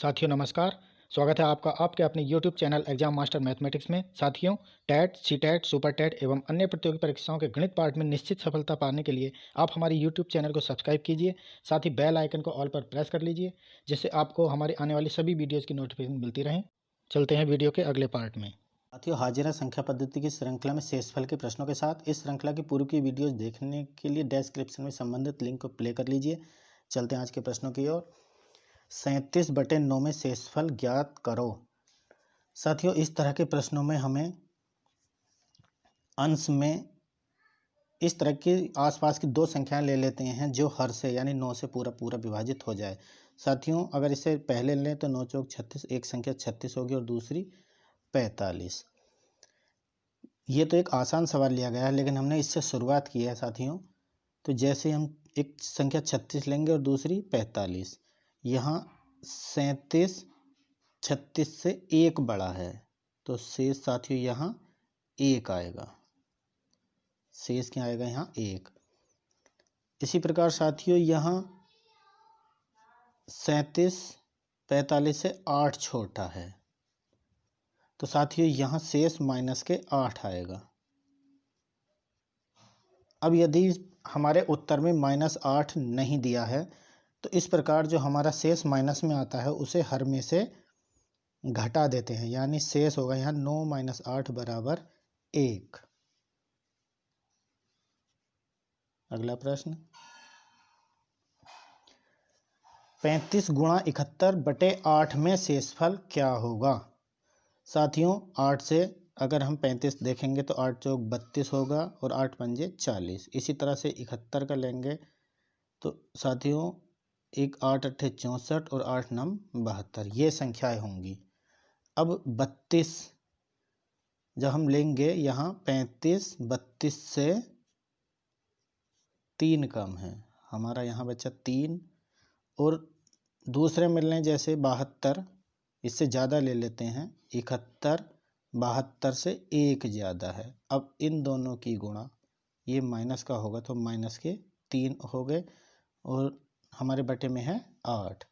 साथियों नमस्कार। स्वागत है आपका आपके अपने YouTube channel exam master mathematics में। साथियों, टेट, सीटेट, सुपर टेट एवं अन्य प्रतियोगी परीक्षाओं के गणित पाठ में निश्चित सफलता पाने के लिए आप हमारे YouTube चैनल को सब्सक्राइब कीजिए। साथ ही बेल आइकन को ऑल पर प्रेस कर लीजिए, जिससे आपको हमारी आने वाली सभी वीडियोज़ की नोटिफिकेशन मिलती रहें। चलते हैं वीडियो के अगले पार्ट में। साथियों, हाजिर है संख्या पद्धति की श्रृंखला में शेषफल के प्रश्नों के साथ। इस श्रृंखला की पूर्व की वीडियोस देखने के लिए डिस्क्रिप्शन में संबंधित लिंक को प्ले कर लीजिए। चलते हैं आज के प्रश्नों की ओर। 37/9 में शेषफल ज्ञात करो। साथियों, इस तरह के प्रश्नों में हमें अंश में इस तरह की आसपास की दो संख्याएं ले लेते हैं जो हर से यानी 9 से पूरा पूरा विभाजित हो जाए। साथियों, अगर इसे पहले लें तो 9 चौक 36, एक संख्या 36 होगी और दूसरी 45। ये तो एक आसान सवाल लिया गया है, लेकिन हमने इससे शुरुआत की है साथियों। तो जैसे हम एक संख्या 36 लेंगे और दूसरी 45, यहाँ 37 36 से एक बड़ा है, तो शेष साथियों यहाँ 1 आएगा। शेष क्या आएगा? यहाँ 1। इसी प्रकार साथियों यहाँ 37 45 से 8 छोटा है, तो साथियों यहाँ शेष -8 आएगा। अब यदि हमारे उत्तर में -8 नहीं दिया है तो इस प्रकार जो हमारा शेष माइनस में आता है उसे हर में से घटा देते हैं, यानी शेष होगा यहाँ 9 - 8 बराबर 1। अगला प्रश्न, 35 × 71/8 में शेषफल क्या होगा? साथियों, 8 से अगर हम 35 देखेंगे तो 8 चौक 32 होगा और 8 पंजे 40। इसी तरह से 71 का लेंगे तो साथियों 8 8 64 और 8 9 72, ये संख्याएं होंगी। अब 32 जब हम लेंगे, यहाँ 35 32 से 3 कम है, हमारा यहाँ बचा 3। और दूसरे मिल लें जैसे 72, इससे ज़्यादा ले लेते हैं 71, 72 से 1 ज़्यादा है। अब इन दोनों की गुणा, ये माइनस का होगा तो माइनस के 3 हो गए और हमारे बटे में है 8।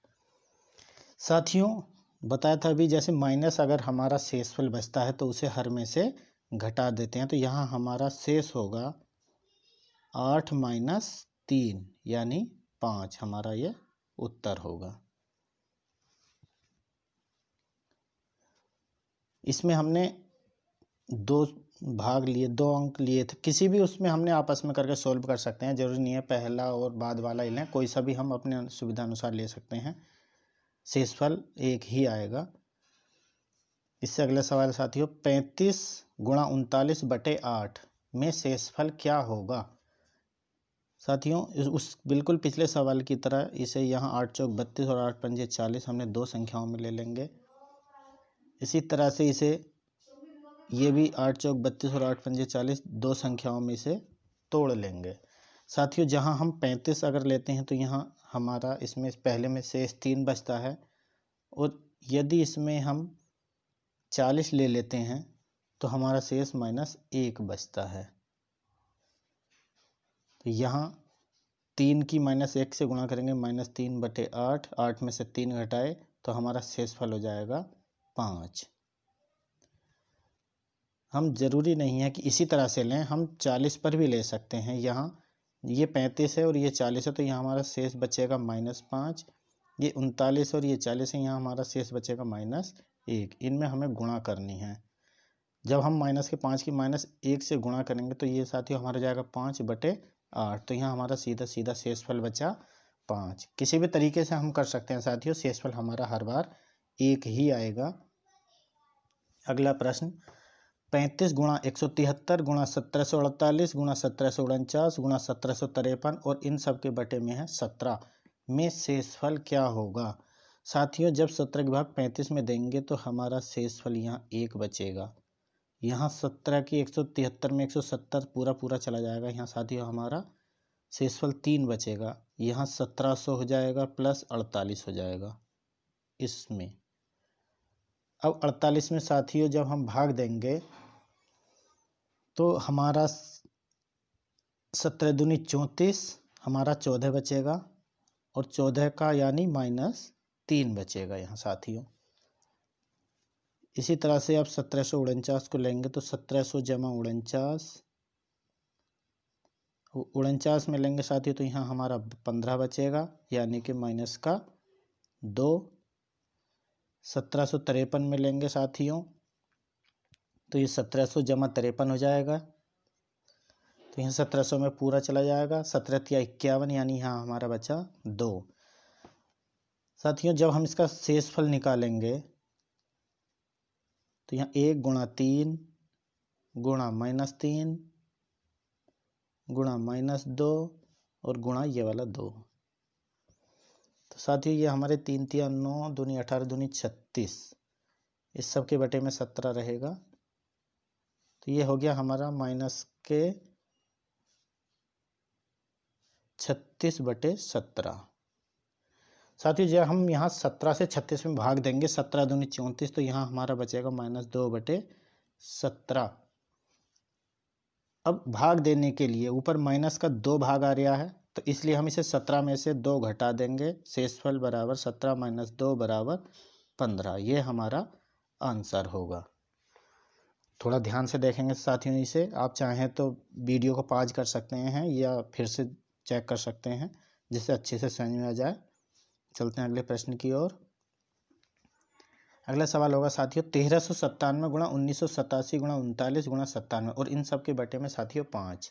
साथियों, बताया था अभी, जैसे माइनस अगर हमारा शेषफल बचता है तो उसे हर में से घटा देते हैं, तो यहाँ हमारा शेष होगा 8 - 3 यानी 5, हमारा ये उत्तर होगा। इसमें हमने दो भाग लिए, 2 अंक लिए थे, किसी भी उसमें हमने आपस में करके सोल्व कर सकते हैं, जरूरी नहीं है पहला और बाद वाला ही लें, कोई सा भी हम अपने सुविधा अनुसार ले सकते हैं। शेषफल एक ही आएगा। इससे अगला सवाल साथियों, 35 × 39/8 में शेषफल क्या होगा? साथियों, उस बिल्कुल पिछले सवाल की तरह इसे यहाँ 8 चौक 32 और 8 पंजे 40 हमने दो संख्याओं में ले लेंगे। इसी तरह से इसे ये भी 8 चौक 32 और 8 पंजे 40 दो संख्याओं में इसे तोड़ लेंगे। साथियों, जहाँ हम 35 अगर लेते हैं तो यहाँ हमारा इसमें पहले में शेष 3 बचता है, और यदि इसमें हम 40 ले लेते हैं तो हमारा शेष -1 बचता है। तो यहाँ 3 की -1 से गुणा करेंगे, -3/8, 8 में से 3 घटाए तो हमारा शेषफल हो जाएगा 5। हम जरूरी नहीं है कि इसी तरह से लें, हम 40 पर भी ले सकते हैं। यहाँ ये 35 है और ये 40 है, तो यहाँ हमारा शेष बचेगा -5। ये 39 और ये 40 है, यहाँ हमारा शेष बचेगा -1। इनमें हमें गुणा करनी है। जब हम -5 की -1 से गुणा करेंगे तो ये साथियों हमारा जाएगा 5/8, तो यहाँ हमारा सीधा सीधा शेषफल बचा 5। किसी भी तरीके से हम कर सकते हैं साथियों, शेषफल हमारा हर बार 1 ही आएगा। अगला प्रश्न, 35 × 173 × 1748 × 1749 × 1753 और इन सब के बटे में है 17 में शेषफल क्या होगा? साथियों, जब 17 का भाग 35 में देंगे तो हमारा शेषफल यहाँ 1 बचेगा। यहाँ 17 की 173 में 170 पूरा पूरा चला जाएगा, यहाँ साथियों हमारा शेषफल 3 बचेगा। यहाँ 1700 हो जाएगा प्लस 48 हो जाएगा इसमें। अब 48 में साथियों जब हम भाग देंगे तो हमारा 17 दूनी 34, हमारा 14 बचेगा और 14 का यानी 3 बचेगा यहाँ साथियों। इसी तरह से आप 1749 को लेंगे तो 1700 जमा 49 में लेंगे साथियों तो यहाँ हमारा 15 बचेगा, यानी कि माइनस का 2। 1753 में लेंगे साथियों तो ये 1700 जमा 53 हो जाएगा, तो यहाँ 1700 में पूरा चला जाएगा। 17 या 51, यानी यहाँ हमारा बचा 2। साथियों जब हम इसका शेषफल निकालेंगे तो यहाँ 1 गुणा 3 गुणा -3 गुणा -2 और गुणा ये वाला 2। तो साथियों ये हमारे 3 3 9 दूनी 18 दूनी 36, इस सब के बटे में 17 रहेगा, तो ये हो गया हमारा माइनस के 36/17। साथियों जब हम यहाँ 17 से 36 में भाग देंगे, 17 दूनी 34, तो यहाँ हमारा बचेगा -2/17। अब भाग देने के लिए ऊपर माइनस का 2 भाग आ रहा है, तो इसलिए हम इसे 17 में से 2 घटा देंगे। शेषफल बराबर 17 - 2 बराबर 15। ये हमारा आंसर होगा। थोड़ा ध्यान से देखेंगे साथियों इसे। आप चाहें तो वीडियो को पॉज कर सकते हैं या फिर से चेक कर सकते हैं, जिससे अच्छे से समझ में आ जाए। चलते हैं अगले प्रश्न की ओर। अगला सवाल होगा साथियों 1397 गुणा 1987 गुणा 39 गुणा 97, और इन सब के बटे में साथियों 5।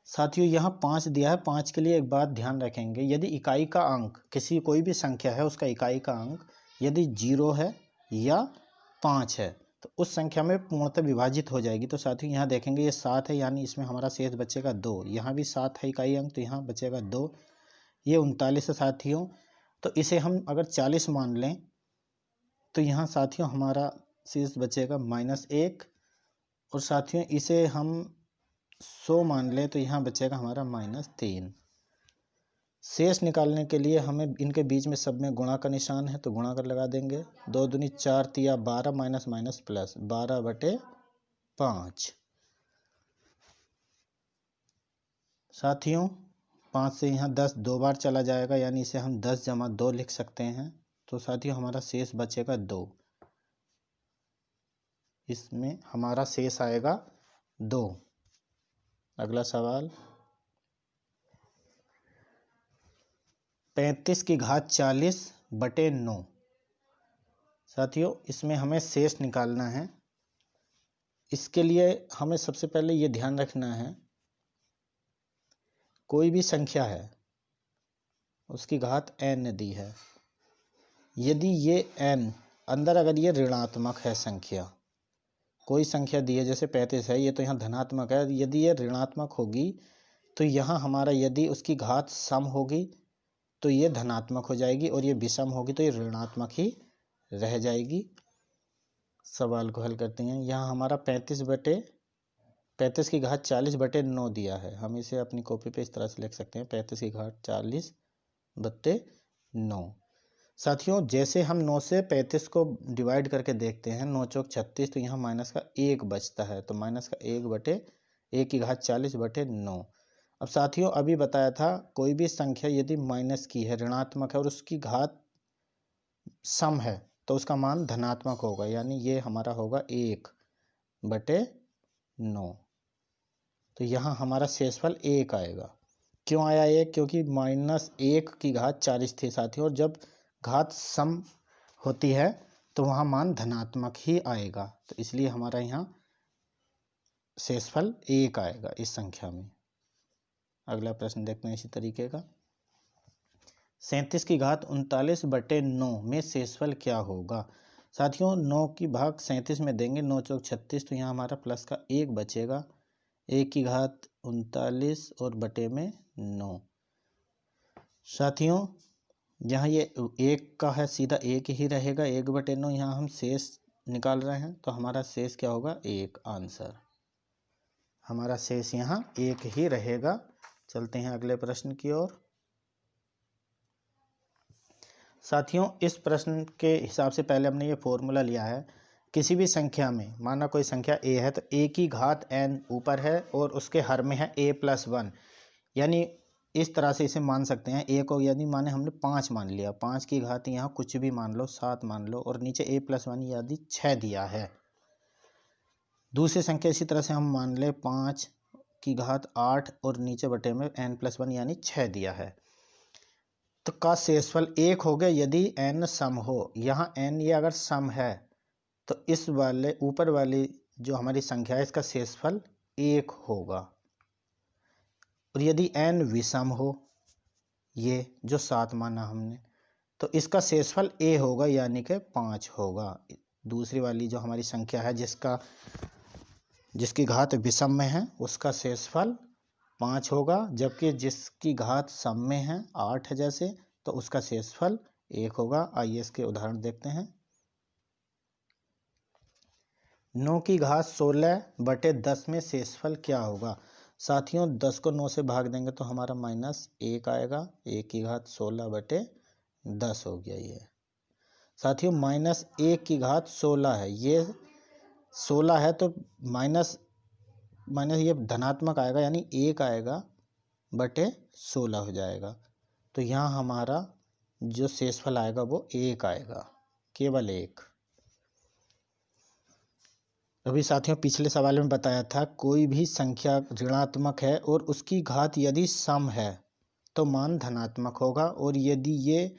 साथियों यहाँ 5 दिया है। 5 के लिए एक बात ध्यान रखेंगे, यदि इकाई का अंक कोई भी संख्या है, उसका इकाई का अंक यदि 0 है या 5 है तो उस संख्या में पूर्णतः विभाजित हो जाएगी। तो साथियों यहाँ देखेंगे ये 7 है, यानी इसमें हमारा शेष बचेगा 2। यहाँ भी 7 है इकाई अंक, तो यहाँ बचेगा 2। ये 39 है साथियों, तो इसे हम अगर 40 मान लें तो यहाँ साथियों हमारा शेष बचेगा -1, और साथियों इसे हम 100 मान लें तो यहाँ बचेगा हमारा -3। शेष निकालने के लिए हमें इनके बीच में सब में गुणा का निशान है, तो गुणा कर लगा देंगे। 2 दूनी 4 तिया 12 माइनस माइनस प्लस 12/5। साथियों 5 से यहाँ 10 2 बार चला जाएगा, यानी इसे हम 10 जमा 2 लिख सकते हैं। तो साथियों हमारा शेष बचेगा 2। इसमें हमारा शेष आएगा 2। अगला सवाल 35 की घात 40/9। साथियों इसमें हमें शेष निकालना है। इसके लिए हमें सबसे पहले ये ध्यान रखना है, कोई भी संख्या है उसकी घात n दी है, यदि ये n अंदर अगर ये ऋणात्मक है संख्या, कोई संख्या दी है जैसे 35 है, ये तो यहाँ धनात्मक है, यदि ये ऋणात्मक होगी तो यहाँ हमारा यदि उसकी घात सम होगी तो ये धनात्मक हो जाएगी, और ये विषम होगी तो ये ऋणात्मक ही रह जाएगी। सवाल को हल करते हैं। यहाँ हमारा 35 की घात 40/9 दिया है। हम इसे अपनी कॉपी पे इस तरह से लिख सकते हैं, 35 की घात 40/9। साथियों जैसे हम 9 से 35 को डिवाइड करके देखते हैं, 9 चौक 36, तो यहाँ माइनस का 1 बचता है, तो माइनस का 1 की घात 40/9। अब साथियों अभी बताया था कोई भी संख्या यदि माइनस की है, ऋणात्मक है और उसकी घात सम है तो उसका मान धनात्मक होगा, यानी ये हमारा होगा 1/9। तो यहाँ हमारा शेषफल 1 आएगा। क्यों आया 1? क्योंकि -1 की घात 40 थी साथियों, और जब घात सम होती है तो वहाँ मान धनात्मक ही आएगा, तो इसलिए हमारा यहाँ शेषफल 1 आएगा इस संख्या में। अगला प्रश्न देखते हैं इसी तरीके का। 37 की घात 39/9 में शेषफल क्या होगा? साथियों 9 की भाग 37 में देंगे, 9 चौक 36, तो यहाँ हमारा प्लस का 1 बचेगा। 1 की घात 39 और बटे में 9। साथियों यहाँ ये 1 का है, सीधा 1 ही रहेगा, 1/9। यहाँ हम शेष निकाल रहे हैं तो हमारा शेष क्या होगा? 1 आंसर। हमारा शेष यहाँ 1 ही रहेगा। चलते हैं अगले प्रश्न की ओर। साथियों इस प्रश्न के हिसाब से पहले हमने ये फॉर्मूला लिया है, किसी भी संख्या में, माना कोई संख्या a है तो a की घात n ऊपर है और उसके हर में है a+1, यानी इस तरह से इसे मान सकते हैं। ए को यदि माने हमने 5 मान लिया, 5 की घात यहाँ कुछ भी मान लो, 7 मान लो, और नीचे a+1 यदि 6 दिया है। दूसरी संख्या इसी तरह से हम मान ले 5 की घात 8 और नीचे बटे में n+1 यानी 6 दिया है। तो का शेषफल 1 हो गया यदि n सम हो। यहाँ n ये अगर सम है तो इस वाले ऊपर वाली जो हमारी संख्या है इसका शेषफल 1 होगा। और यदि n विषम हो, ये जो 7 माना हमने, तो इसका शेषफल a होगा यानी कि 5 होगा। दूसरी वाली जो हमारी संख्या है जिसकी घात विषम में है उसका शेषफल 5 होगा, जबकि जिसकी घात सम में है 8 है जैसे, तो उसका शेषफल 1 होगा। आइए इसके उदाहरण देखते हैं। 9 की घात 16/10 में शेषफल क्या होगा। साथियों 10 को 9 से भाग देंगे तो हमारा -1 आएगा। 1 की घात 16/10 हो गया ये। साथियों -1 की घात 16 है, ये 16 है तो माइनस ये धनात्मक आएगा यानी 1 आएगा बटे 16 हो जाएगा। तो यहाँ हमारा जो शेषफल आएगा वो 1 आएगा, केवल 1। अभी साथियों पिछले सवाल में बताया था कोई भी संख्या ऋणात्मक है और उसकी घात यदि सम है तो मान धनात्मक होगा, और यदि ये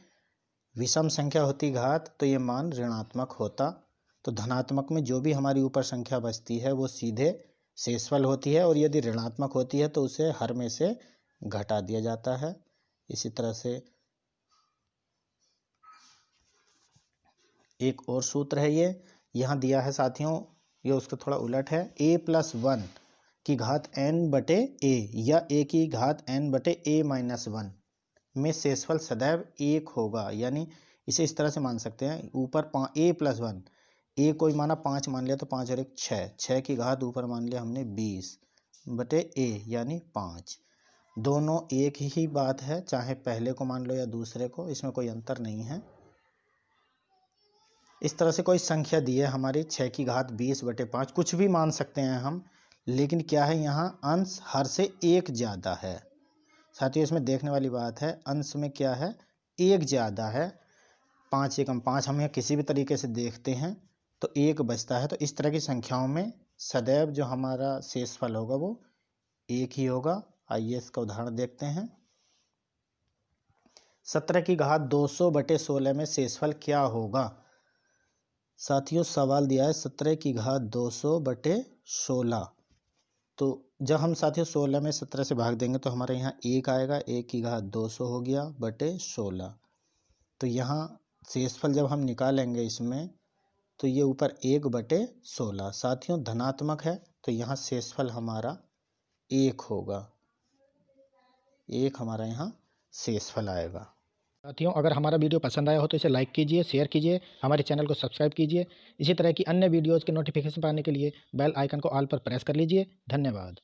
विषम संख्या होती घात तो ये मान ऋणात्मक होता। तो धनात्मक में जो भी हमारी ऊपर संख्या बचती है वो सीधे शेषफल होती है, और यदि ऋणात्मक होती है तो उसे हर में से घटा दिया जाता है। इसी तरह से एक और सूत्र है, ये यहाँ दिया है साथियों, ये उसका थोड़ा उलट है। a+1 की घात n/a या a की घात n/a-1 में शेषफल सदैव 1 होगा। यानी इसे इस तरह से मान सकते हैं, ऊपर a+1, a कोई माना 5 मान लिया तो 5 और 1 6, 6 की घात ऊपर मान लिया हमने 20/a यानी 5। दोनों एक ही बात है, चाहे पहले को मान लो या दूसरे को, इसमें कोई अंतर नहीं है। इस तरह से कोई संख्या दी है हमारी 6 की घात 20/5, कुछ भी मान सकते हैं हम, लेकिन क्या है यहाँ अंश हर से 1 ज़्यादा है। साथियों इसमें देखने वाली बात है, अंश में क्या है 1 ज़्यादा है, 5 से कम 5 हम यहाँ किसी भी तरीके से देखते हैं तो 1 बचता है। तो इस तरह की संख्याओं में सदैव जो हमारा शेषफल होगा वो 1 ही होगा। आइए इसका उदाहरण देखते हैं। 17 की घात 200/16 में शेषफल क्या होगा। साथियों सवाल दिया है 17 की घात 200/16, तो जब हम साथियों 16 में 17 से भाग देंगे तो हमारे यहाँ 1 आएगा। 1 की घात 200 हो गया बटे 16। तो यहाँ शेषफल जब हम निकालेंगे इसमें तो ये ऊपर 1/16। साथियों धनात्मक है तो यहाँ शेषफल हमारा 1 होगा, 1 हमारा यहाँ शेषफल आएगा। साथियों अगर हमारा वीडियो पसंद आया हो तो इसे लाइक कीजिए, शेयर कीजिए, हमारे चैनल को सब्सक्राइब कीजिए। इसी तरह की अन्य वीडियोज़ के नोटिफिकेशन पाने के लिए बेल आइकन को ऑल पर प्रेस कर लीजिए। धन्यवाद।